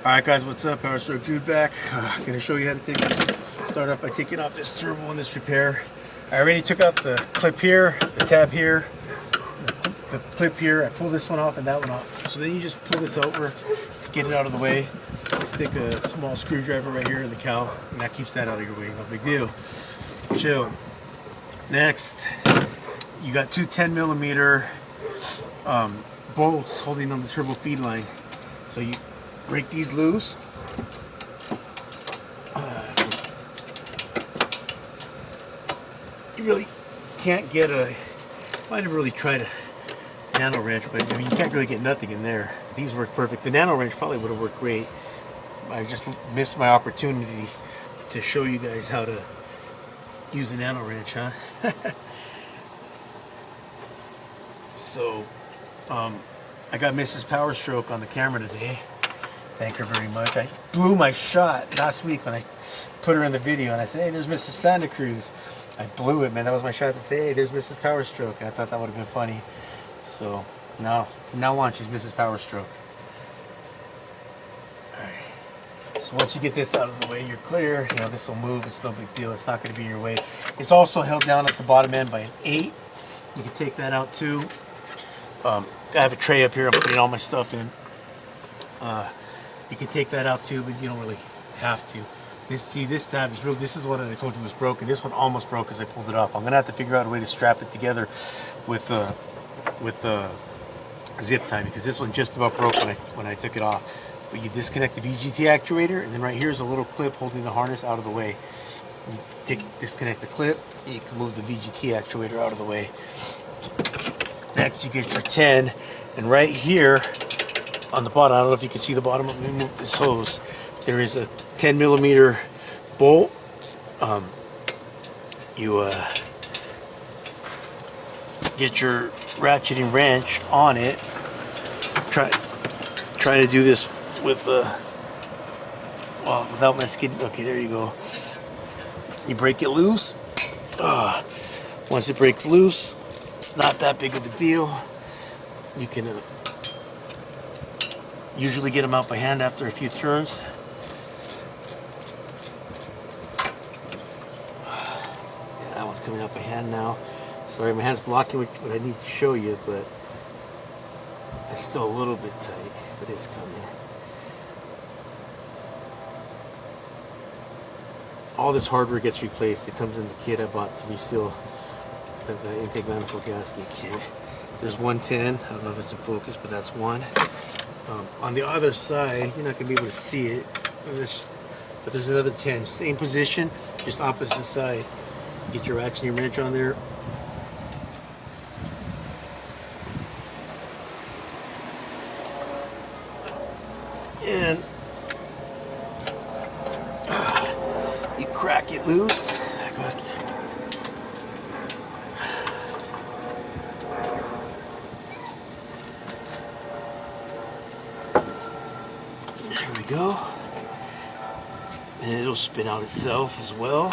Alright guys, what's up? PowerStroke Jude back. Going to show you how to start up by taking off this turbo in this repair. I already took out the clip here, the tab here, the clip here. I pulled this one off and that one off. So then you just pull this over, get it out of the way, stick a small screwdriver right here in the cowl, and that keeps that out of your way. No big deal. Chill. Next, you got two 10mm bolts holding on the turbo feed line. So you break these loose. You really can't get a, might have really tried a nano wrench, but I mean, you can't really get nothing in there. These work perfect. The nano wrench probably would have worked great. I just missed my opportunity to show you guys how to use a nano wrench, huh? So, I got Mrs. PowerStroke on the camera today. Thank her very much. I blew my shot last week when I put her in the video, and I said, "Hey, there's Mrs. Santa Cruz." I blew it, man. That was my shot to say, "Hey, there's Mrs. PowerStroke." And I thought that would have been funny. So now, from now on, she's Mrs. PowerStroke. Alright. So once you get this out of the way, you're clear. You know, this will move. It's no big deal. It's not going to be in your way. It's also held down at the bottom end by an 8. You can take that out too. I have a tray up here. I'm putting all my stuff in. You can take that out too, but you don't really have to. This tab is really, this is the one that I told you was broken. This one almost broke as I pulled it off. I'm gonna have to figure out a way to strap it together with zip tie, because this one just about broke when I took it off. But you disconnect the VGT actuator, and then right here is a little clip holding the harness out of the way. You disconnect the clip, and you can move the VGT actuator out of the way. Next, you get your 10, and right here on the bottom, I don't know if you can see the bottom. Let me move this hose. There is a 10mm bolt. You get your ratcheting wrench on it. Try to do this with without my skid. Okay, there you go. You break it loose. Once it breaks loose, it's not that big of a deal. You can usually get them out by hand after a few turns. Yeah, that one's coming out by hand now. Sorry, my hand's blocking what I need to show you, but it's still a little bit tight, but it's coming. All this hardware gets replaced. It comes in the kit I bought to reseal the intake manifold gasket kit. There's 110. I don't know if it's in focus, but that's one. On the other side, you're not going to be able to see it, but there's another 10. Same position, just opposite side. Get your ratcheting wrench on there. And you crack it loose. There we go. And it'll spin out itself as well.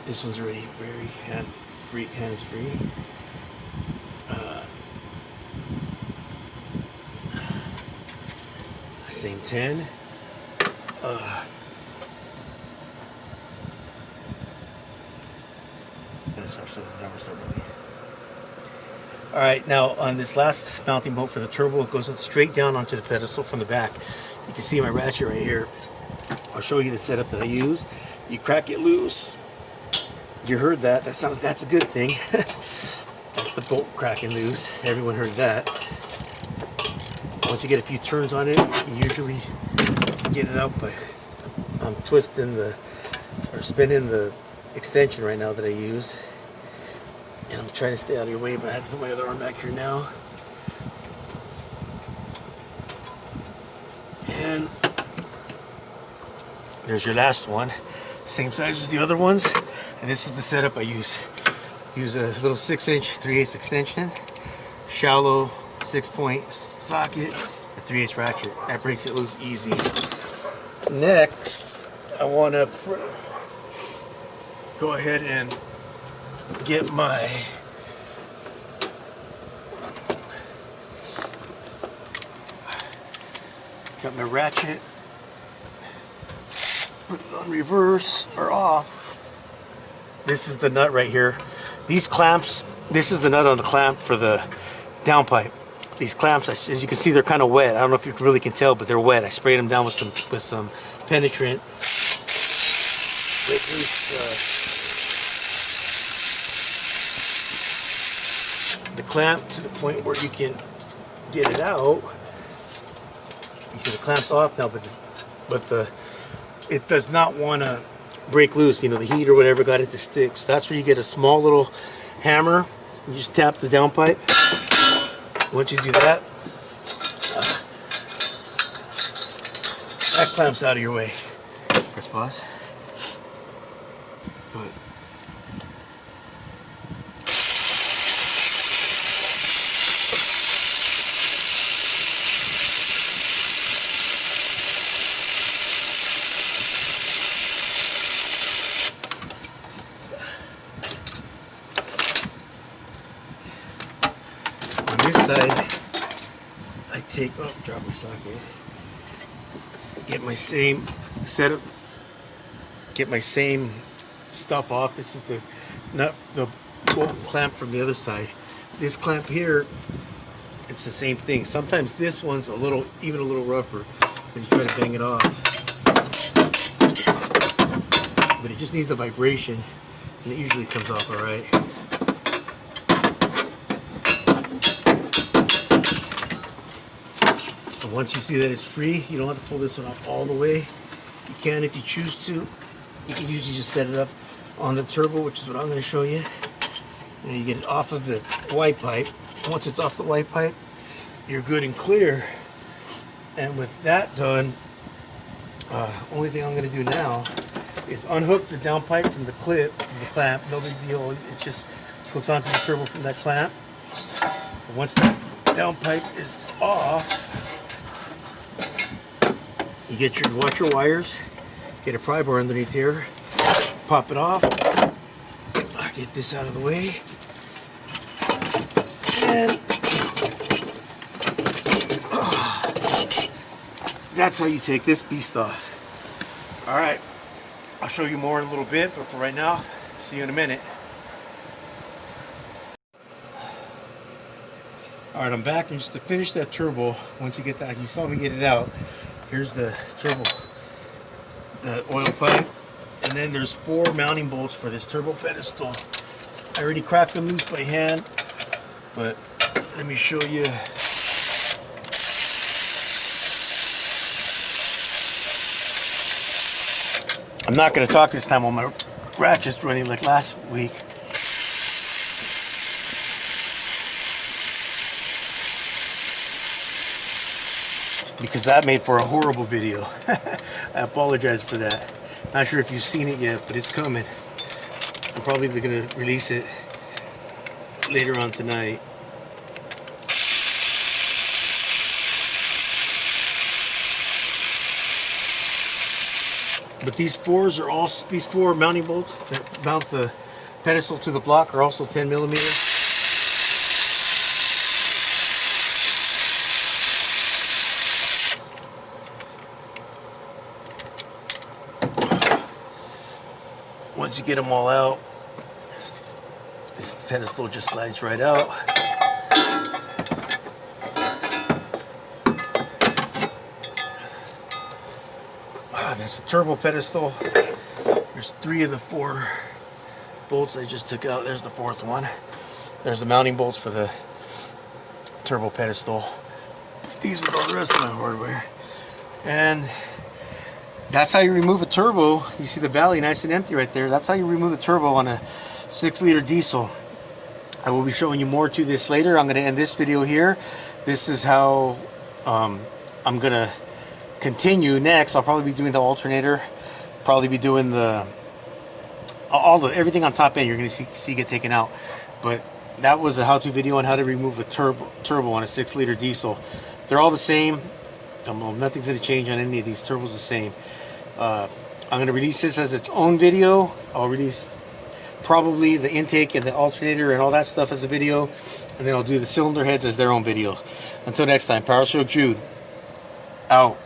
This one's already very hands-free. Same 10. Alright, now on this last mounting bolt for the turbo, it goes straight down onto the pedestal from the back. You can see my ratchet right here. I'll show you the setup that I use. You crack it loose. You heard that. That's a good thing. That's the bolt cracking loose. Everyone heard that. Once you get a few turns on it, you can usually get it out by I'm spinning the extension right now that I use. And I'm trying to stay out of your way, but I have to put my other arm back here now. And there's your last one. Same size as the other ones. And this is the setup I use. Use a little 6" 3/8 extension, shallow 6-point socket, a 3/8 ratchet. That breaks it loose easy. Next, I want to go ahead and get my Got my ratchet. Put it on reverse or off. This is the nut right here. These clamps, this is the nut on the clamp for the downpipe. These clamps, as you can see, they're kind of wet. I don't know if you really can tell, but they're wet. I sprayed them down with some penetrant. The clamp to the point where you can get it out. You see the clamp's off now, but it does not want to break loose. You know, the heat or whatever got it to stick. So that's where you get a small little hammer. You just tap the downpipe. Once you do that, that clamp's out of your way. Press pause. Good. Side, I take, oh, drop my socket, get my same setup, get my same stuff off. This is the bolt clamp from the other side. This clamp here, it's the same thing. Sometimes this one's even a little rougher when you try to bang it off, but it just needs the vibration, and it usually comes off all right. Once you see that it's free, you don't have to pull this one off all the way. You can if you choose to. You can usually just set it up on the turbo, which is what I'm going to show you. And you get it off of the white pipe. Once it's off the white pipe, you're good and clear. And with that done, only thing I'm going to do now is unhook the downpipe from the clip, from the clamp. No big deal. It just hooks onto the turbo from that clamp. And once that downpipe is off, you watch your wires, get a pry bar underneath here, pop it off, get this out of the way, and that's how you take this beast off. Alright, I'll show you more in a little bit, but for right now, see you in a minute. Alright, I'm back, and just to finish that turbo, once you get that, you saw me get it out. Here's the turbo, the oil pipe, and then there's 4 mounting bolts for this turbo pedestal. I already cracked them loose by hand, but let me show you. I'm not going to talk this time while my ratchet's running like last week. Because that made for a horrible video. I apologize for that. Not sure if you've seen it yet, but it's coming. I'm probably going to release it later on tonight. But these 4 mounting bolts that mount the pedestal to the block are also 10 millimeters. Once you get them all out, this pedestal just slides right out. There's the turbo pedestal. There's 3 of the 4 bolts I just took out. There's the 4th one. There's the mounting bolts for the turbo pedestal. These are all the rest of my hardware. And that's how you remove a turbo. You see the valley nice and empty right there. That's how you remove the turbo on a 6-liter diesel. I will be showing you more to this later. I'm going to end this video here. This is how I'm going to continue next. I'll probably be doing the alternator. Probably be doing everything on top end. You're going to see get taken out. But that was a how-to video on how to remove a turbo on a 6-liter diesel. They're all the same. Nothing's going to change on any of these. Turbos the same. I'm going to release this as its own video. I'll release probably the intake and the alternator and all that stuff as a video, and then I'll do the cylinder heads as their own videos. Until next time, PowerStroke Jude out.